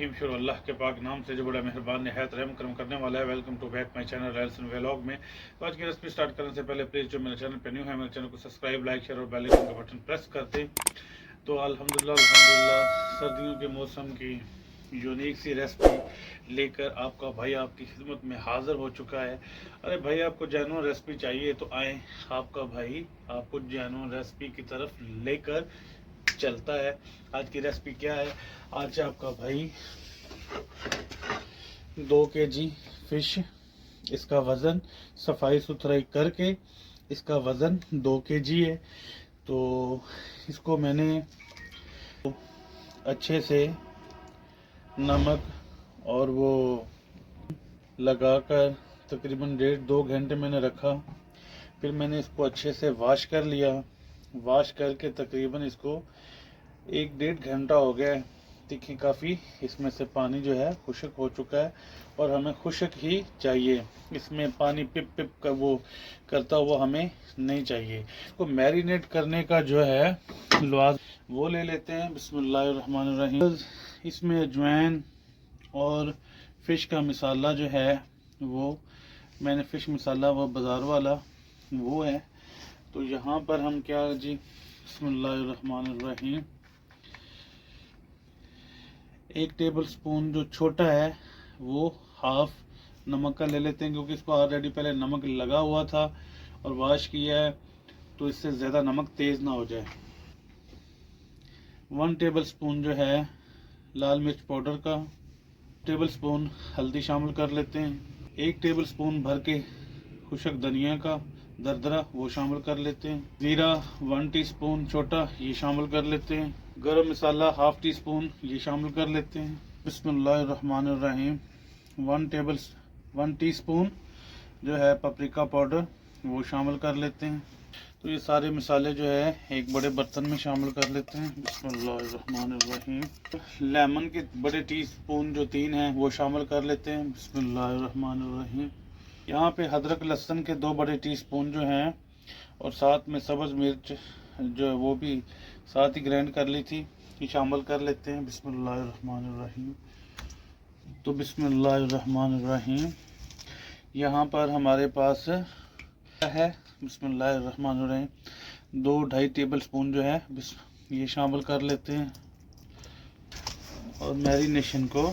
रहीम। शुरू अल्लाह के पाक नाम से जो बड़ा मेहरबान निहायत रहम करम करने वाला है। Welcome to back my channel Ralson vlog में। तो आज की रेसिपी स्टार्ट करने से पहले प्लीज़ जो मेरे चैनल पर न्यू है मेरे चैनल को सब्सक्राइब, लाइक, शेयर और बेल आइकन का बटन प्रेस कर दें। तो अल्हम्दुलिल्लाह सर्दियों के मौसम की यूनिक सी रेसिपी लेकर आपका भाई आपकी खिदमत में हाज़िर हो चुका है। अरे भाई, आपको जेन्युइन रेसिपी चाहिए तो आए, आपका भाई आपको जेन्युइन रेसिपी की तरफ लेकर चलता है। आज की रेसिपी क्या है? आज आपका भाई 2 kg फिश, इसका वज़न सफाई सुथराई करके इसका वज़न 2 kg है। तो इसको मैंने अच्छे से नमक और वो लगाकर तकरीबन 1.5-2 घंटे मैंने रखा। फिर मैंने इसको अच्छे से वॉश कर लिया। वॉश करके तकरीबन इसको 1-1.5 घंटा हो गया है। देखिए काफ़ी इसमें से पानी जो है खुश्क हो चुका है और हमें खुश्क ही चाहिए। इसमें पानी पिप पिप का वो करता हुआ हमें नहीं चाहिए। तो मैरिनेट करने का जो है लवाज वो ले लेते हैं। बिस्मिल्लाहिर्रहमानिर्रहीम। इसमें अजवाइन और फ़िश का मसाला जो है वो मैंने फ़िश मसाला वो बाज़ार वाला वो है। तो यहाँ पर हम क्या जी, बिस्मिल्लाहिर्रहमानिर्रहीम, 1 टेबल स्पून जो छोटा है वो हाफ नमक का ले लेते हैं, क्योंकि इसको ऑलरेडी पहले नमक लगा हुआ था और वॉश किया है, तो इससे ज़्यादा नमक तेज़ ना हो जाए। 1 टेबल स्पून जो है लाल मिर्च पाउडर का, टेबल स्पून हल्दी शामिल कर लेते हैं। 1 टेबल स्पून भर के खुशक धनिया का दरदरा वो शामिल कर लेते हैं। ज़ीरा 1 टीस्पून छोटा ये शामिल कर लेते हैं। गरम मसाला हाफ टी स्पून ये शामिल कर लेते हैं। बिस्मिल्लाहिर्रहमानिर्रहीम। 1 टीस्पून जो है पपरिका पाउडर वो शामिल कर लेते हैं। तो ये सारे मसाले जो है एक बड़े बर्तन में शामिल कर लेते हैं। बिस्मिल्लाहिर्रहमानिर्रहीम। लेमन के बड़े टीस्पून जो 3 हैं वो शामिल कर लेते हैं। बिस्मिल्लाहिर्रहमानिर्रहीम। यहाँ पे अदरक लहसुन के 2 बड़े टीस्पून जो हैं और साथ में सब्ज़ मिर्च जो है वो भी साथ ही ग्राइंड कर ली थी, ये शामिल कर लेते हैं। बिस्मिल्लाहिर्रहमानिर्रहीम। तो बिस्मिल्लाहिर्रहमानिर्रहीम यहाँ पर हमारे पास है बिस्मिल्लाहिर्रहमानिर्रहीम 2-2.5 टेबल स्पून जो है ये शामिल कर लेते हैं और मैरिनेशन को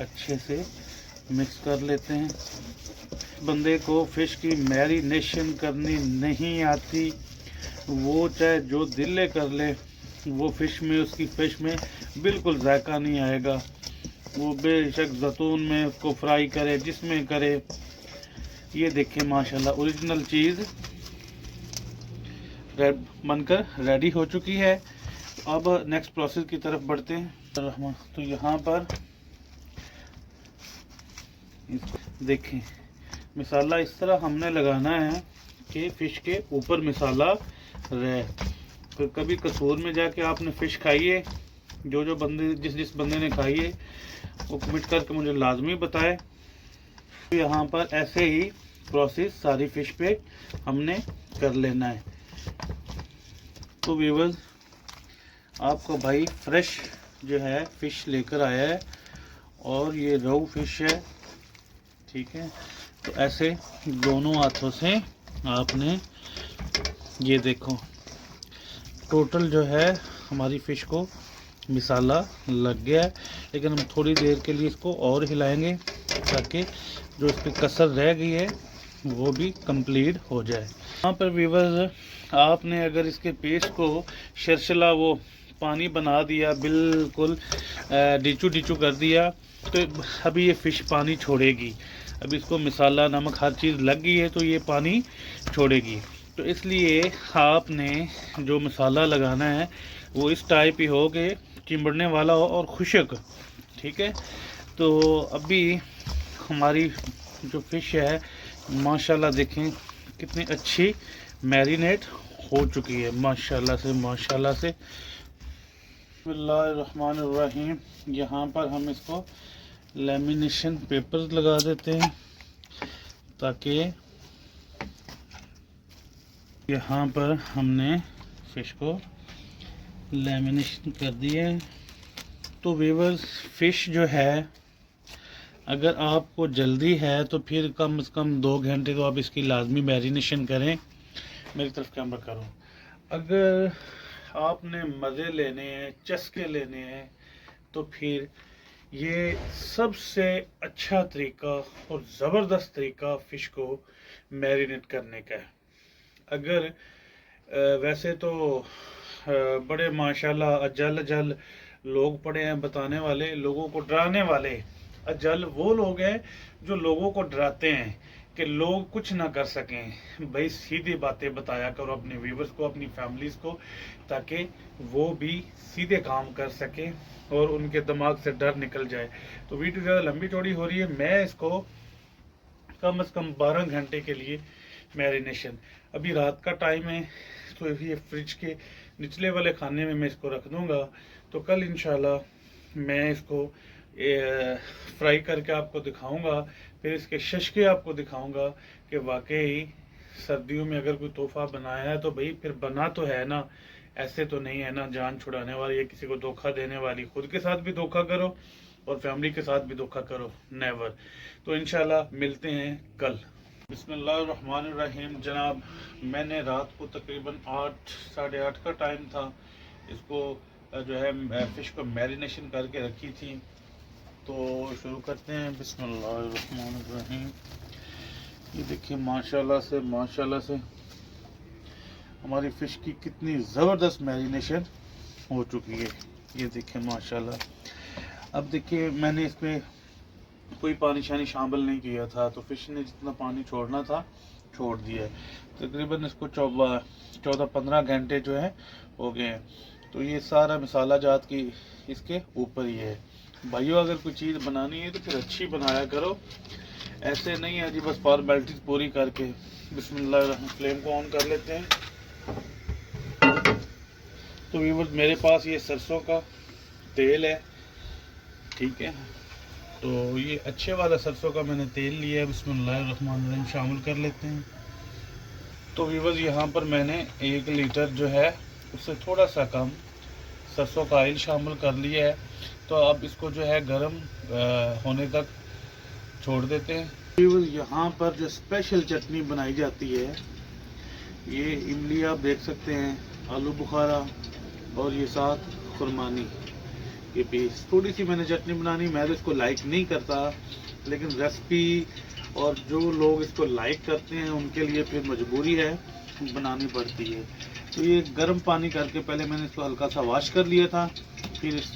अच्छे से मिक्स कर लेते हैं। बंदे को फ़िश की मैरिनेशन करनी नहीं आती, वो चाहे जो दिल कर ले, वो फ़िश में उसकी फ़िश में बिल्कुल जायका नहीं आएगा। वो बेशक जैतून में उसको फ्राई करे, जिसमें करे। ये देखें माशाल्लाह ओरिजिनल चीज़ बनकर रेडी हो चुकी है। अब नेक्स्ट प्रोसेस की तरफ बढ़ते हैं। तो यहाँ पर देखें मसाला इस तरह हमने लगाना है कि फ़िश के ऊपर मसाला रहे। फिर कभी कसूर में जाके आपने फ़िश खाई है, जो बंदे जिस बंदे ने खाई है वो कमेंट करके मुझे लाजमी बताए। तो यहाँ पर ऐसे ही प्रोसेस सारी फ़िश पे हमने कर लेना है। तो व्यूअर्स, आपको भाई फ्रेश जो है फ़िश लेकर आया है और ये रोहू फ़िश है, ठीक है। तो ऐसे दोनों हाथों से आपने ये देखो टोटल जो है हमारी फ़िश को मसाला लग गया है, लेकिन हम थोड़ी देर के लिए इसको और हिलाएंगे ताकि जो इस पर कसर रह गई है वो भी कंप्लीट हो जाए। यहाँ पर व्यूअर्स, आपने अगर इसके पेस्ट को शर्शला वो पानी बना दिया, बिल्कुल डिचू डिचू कर दिया, तो अभी ये फ़िश पानी छोड़ेगी। अब इसको मसाला नमक हर चीज़ लग गई है तो ये पानी छोड़ेगी। तो इसलिए आपने जो मसाला लगाना है वो इस टाइप ही हो कि चिंबड़ने वाला हो और खुश्क, ठीक है। तो अभी हमारी जो फ़िश है माशाल्लाह देखें कितनी अच्छी मैरिनेट हो चुकी है, माशाल्लाह से माशाल्लाह से। बिस्मिल्लाहिर्रहमानिर्रहीम। यहाँ पर हम इसको लेमिनेशन पेपर्स लगा देते हैं ताकि यहाँ पर हमने फ़िश को लेमिनेशन कर दिया है। तो व्यूअर्स, फ़िश जो है, अगर आपको जल्दी है तो फिर कम से कम 2 घंटे तो आप इसकी लाजमी मैरिनेशन करें। मेरी तरफ कैमरा करो। अगर आपने मज़े लेने हैं, चस्के लेने हैं, तो फिर ये सबसे अच्छा तरीका और ज़बरदस्त तरीका फ़िश को मैरिनेट करने का है। अगर वैसे तो बड़े माशाल्लाह अजल अजल लोग पड़े हैं बताने वाले, लोगों को डराने वाले। अजल वो लोग हैं जो लोगों को डराते हैं कि लोग कुछ ना कर सकें। भाई सीधी बातें बताया करो अपने व्यूवर्स को, अपनी फैमिलीज को, ताकि वो भी सीधे काम कर सकें और उनके दिमाग से डर निकल जाए। तो वीडियो ज़्यादा लंबी चौड़ी हो रही है। मैं इसको कम से कम 12 घंटे के लिए मैरिनेशन, अभी रात का टाइम है तो ये फ्रिज के निचले वाले खाने में मैं इसको रख दूंगा। तो कल इंशाल्लाह मैं इसको फ्राई करके आपको दिखाऊंगा, फिर इसके शशके आपको दिखाऊंगा कि वाकई सर्दियों में अगर कोई तोहफा बनाया है तो भाई फिर बना तो है ना, ऐसे तो नहीं है ना जान छुड़ाने वाली या किसी को धोखा देने वाली। खुद के साथ भी धोखा करो और फैमिली के साथ भी धोखा करो, नेवर। तो इंशाल्लाह मिलते हैं कल। बिस्मिल्लाहिर्रहमानिर्रहीम। जनाब, मैंने रात को तकरीबन 8 साढ़े 8 का टाइम था, इसको जो है फ़िश को मैरिनेशन करके रखी थी। तो शुरू करते हैं। बिस्मिल्लाहिर्रहमानिर्रहीम। ये देखिए माशाल्लाह से हमारी फ़िश की कितनी ज़बरदस्त मैरिनेशन हो चुकी है। ये देखिए माशाल्लाह। अब देखिए मैंने इस पर कोई पानी शानी शामिल नहीं किया था, तो फ़िश ने जितना पानी छोड़ना था छोड़ दिया है। तकरीबन इसको 14-15 घंटे जो है हो गए हैं। तो ये सारा मसाला जात की इसके ऊपर ही है। भाइयों, अगर कोई चीज़ बनानी है तो फिर अच्छी बनाया करो, ऐसे नहीं है जी बस फॉर्मेलिटीज पूरी करके। बिस्मिल्लाह, फ्लेम को ऑन कर लेते हैं। तो व्यूअर्स, मेरे पास ये सरसों का तेल है, ठीक है। तो ये अच्छे वाला सरसों का मैंने तेल लिया है। बिस्मिल्लाहिर्रहमानिर्रहीम शामिल कर लेते हैं। तो व्यूअर्स, यहाँ पर मैंने 1 लीटर जो है उससे थोड़ा सा कम सरसों का ऑयल शामिल कर लिया है। तो अब इसको जो है गर्म होने तक छोड़ देते हैं। व्यूअर्स, यहाँ पर जो स्पेशल चटनी बनाई जाती है, ये इमली आप देख सकते हैं, आलू बुखारा और ये साथ खुरमानी के पीस। थोड़ी सी मैंने चटनी बनानी, मैं तो इसको लाइक नहीं करता, लेकिन रेसिपी और जो लोग इसको लाइक करते हैं उनके लिए फिर मजबूरी है, बनानी पड़ती है। तो ये गर्म पानी करके पहले मैंने इसको हल्का सा वॉश कर लिया था, फिर इस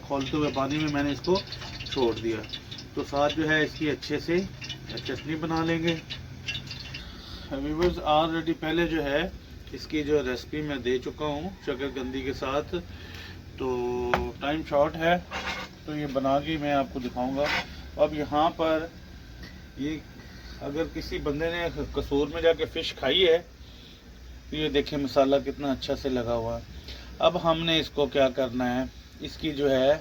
खोलते हुए पानी में मैंने इसको छोड़ दिया। तो साथ जो है इसकी अच्छे से चटनी बना लेंगे। व्यूअर्स, ऑलरेडी पहले जो है इसकी जो रेसिपी मैं दे चुका हूँ शकरकंदी के साथ, तो टाइम शॉर्ट है तो ये बना के मैं आपको दिखाऊंगा। अब यहाँ पर ये अगर किसी बंदे ने कसूर में जाके फ़िश खाई है तो ये देखें मसाला कितना अच्छा से लगा हुआ है। अब हमने इसको क्या करना है, इसकी जो है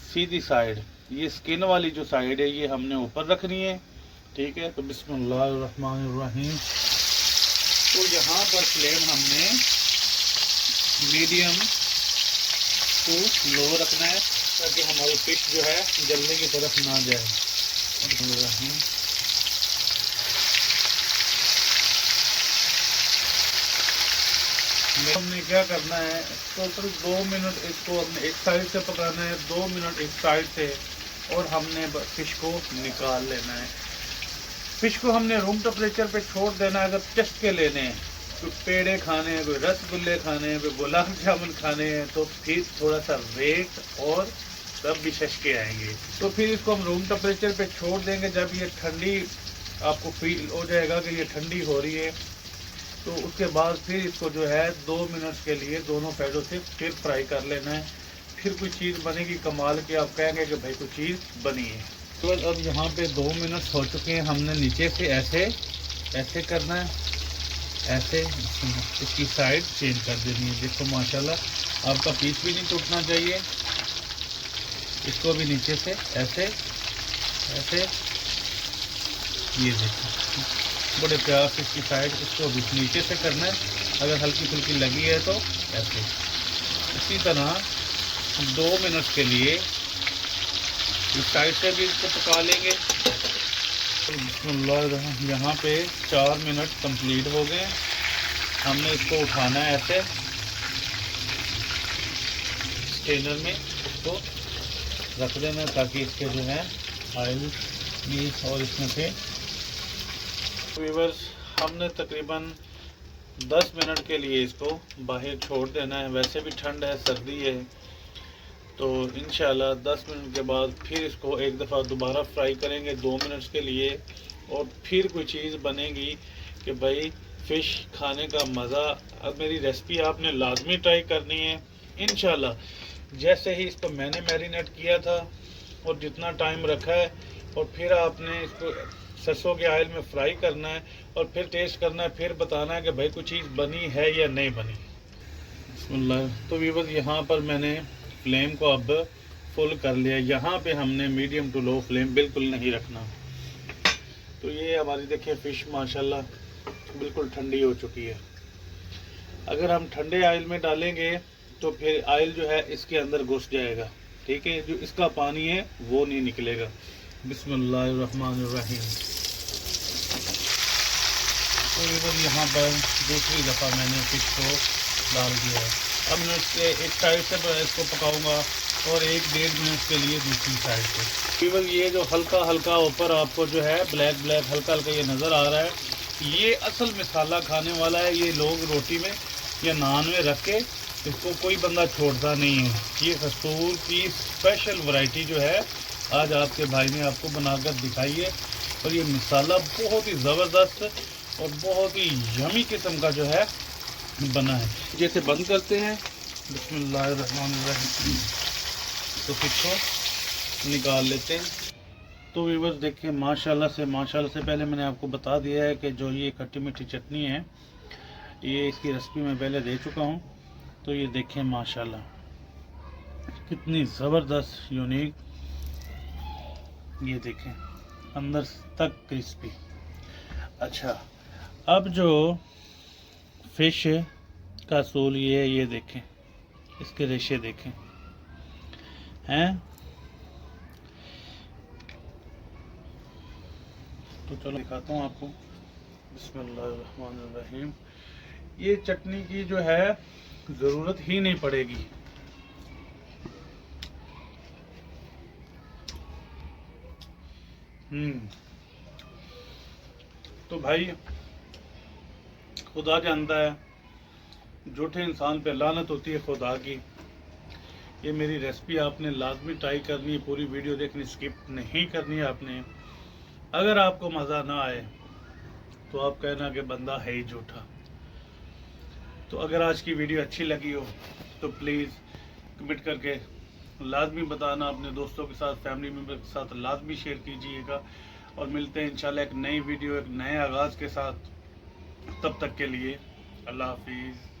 सीधी साइड, ये स्किन वाली जो साइड है ये हमने ऊपर रखनी है, ठीक है। तो बिस्मिल्लाहिर्रहमानिर्रहीम। तो यहाँ पर फ्लेम हमने मीडियम टू लो रखना है ताकि हमारी फ़िश जो है जलने की तरफ ना जाए। हमने क्या करना है, टोटल 2 मिनट इसको हमने एक साइड से पकाना है, 2 मिनट एक साइड से, और हमने फ़िश को निकाल लेना है। फ़िश को हमने रूम टेम्परेचर पे छोड़ देना है। अगर चस्के लेने हैं, कोई पेड़े खाने हैं, कोई रसगुल्ले खाने हैं, कोई गुलाब जामुन खाने हैं, तो फिर थोड़ा सा वेट और तब भी शशके आएंगे। तो फिर इसको हम रूम टेम्परेचर पे छोड़ देंगे। जब ये ठंडी आपको फील हो जाएगा कि ये ठंडी हो रही है, तो उसके बाद फिर इसको जो है 2 मिनट के लिए दोनों साइडों से फिर फ्राई कर लेना है। फिर कोई चीज़ बनेगी कमाल की, आप कहेंगे कि भाई कोई चीज़ बनी है। तो अब यहाँ पे 2 मिनट हो चुके हैं। हमने नीचे से ऐसे करना है, ऐसे इसकी साइड चेंज कर देनी है। देखो माशाल्लाह आपका पीस भी नहीं टूटना चाहिए। इसको भी नीचे से ऐसे ये देखो बड़े प्यार से इसकी साइड इसको भी नीचे से करना है। अगर हल्की फुल्की लगी है तो ऐसे, इसी तरह 2 मिनट के लिए इस साइड से भी इसको पका लेंगे। बिस्मिल्लाह, यहाँ पे 4 मिनट कंप्लीट हो गए। हमने इसको उठाना है ऐसे स्टेनर में, इसको रख देना ताकि इसके जो है ऑयल भी और इसमें से। व्यूअर्स, हमने तकरीबन 10 मिनट के लिए इसको बाहर छोड़ देना है। वैसे भी ठंड है, सर्दी है, तो इंशाल्लाह 10 मिनट के बाद फिर इसको एक दफ़ा दोबारा फ्राई करेंगे 2 मिनट के लिए। और फिर कोई चीज़ बनेगी कि भाई फ़िश खाने का मज़ा। अब मेरी रेसिपी आपने लाजमी ट्राई करनी है इंशाल्लाह। जैसे ही इसको मैंने मैरिनेट किया था और जितना टाइम रखा है, और फिर आपने इसको सरसों के ऑयल में फ्राई करना है और फिर टेस्ट करना है, फिर बताना है कि भाई कोई चीज़ बनी है या नहीं बनी। बिस्मिल्लाह। तो व्यूअर्स, यहाँ पर मैंने फ्लेम को अब फुल कर लिया। यहाँ पे हमने मीडियम टू लो फ्लेम बिल्कुल नहीं रखना। तो ये हमारी देखिए फ़िश माशाल्लाह बिल्कुल ठंडी हो चुकी है। अगर हम ठंडे ऑयल में डालेंगे तो फिर ऑयल जो है इसके अंदर घुस जाएगा, ठीक है, जो इसका पानी है वो नहीं निकलेगा। बिस्मिल्लाहिर्रहमानिर्रहीम। तो यहाँ पर दूसरी दफ़ा मैंने फ़िश को डाल दिया है। अब मैं इसके एक साइड से इसको पकाऊंगा और 1-1.5 मिनट के लिए दूसरी साइड से। केवल ये जो हल्का हल्का ऊपर आपको जो है ब्लैक ब्लैक हल्का हल्का ये नज़र आ रहा है, ये असल मसाला खाने वाला है। ये लोग रोटी में या नान में रख के इसको कोई बंदा छोड़ता नहीं है। ये कस्तूर की स्पेशल वैरायटी जो है आज आपके भाई ने आपको बनाकर दिखाई है। और ये मसाला बहुत ही ज़बरदस्त और बहुत ही यमी किस्म का जो है बना है। जैसे बंद करते हैं, बिस्मिल्लाहिर्रहमानिर्रहीम, तो इसको निकाल लेते हैं। तो व्यूअर्स देखिए माशाल्लाह से पहले मैंने आपको बता दिया है कि जो ये खट्टी मीठी चटनी है, ये इसकी रेसिपी मैं पहले दे चुका हूँ। तो ये देखें माशाल्लाह कितनी ज़बरदस्त यूनिक, ये देखें अंदर तक क्रिस्पी। अच्छा, अब जो फ़िश का सोल ये देखें, इसके रेशे देखें हैं। तो चलो दिखाता हूँ आपको। बिस्मिल्लाहिर्रहमानिर्रहीम। ये चटनी की जो है ज़रूरत ही नहीं पड़ेगी। तो भाई खुदा जानता है, झूठे इंसान पे लानत होती है खुदा की। ये मेरी रेसिपी आपने लाजमी ट्राई करनी है, पूरी वीडियो देखनी, स्किप नहीं करनी है आपने। अगर आपको मज़ा ना आए तो आप कहना कि बंदा है ही झूठा। तो अगर आज की वीडियो अच्छी लगी हो तो प्लीज़ कमेंट करके लाजमी बताना, अपने दोस्तों के साथ, फैमिली मेम्बर के साथ लाजमी शेयर कीजिएगा। और मिलते हैं इंशाल्लाह एक नई वीडियो, एक नए आगाज़ के साथ। तब तक के लिए अल्लाह हाफिज़।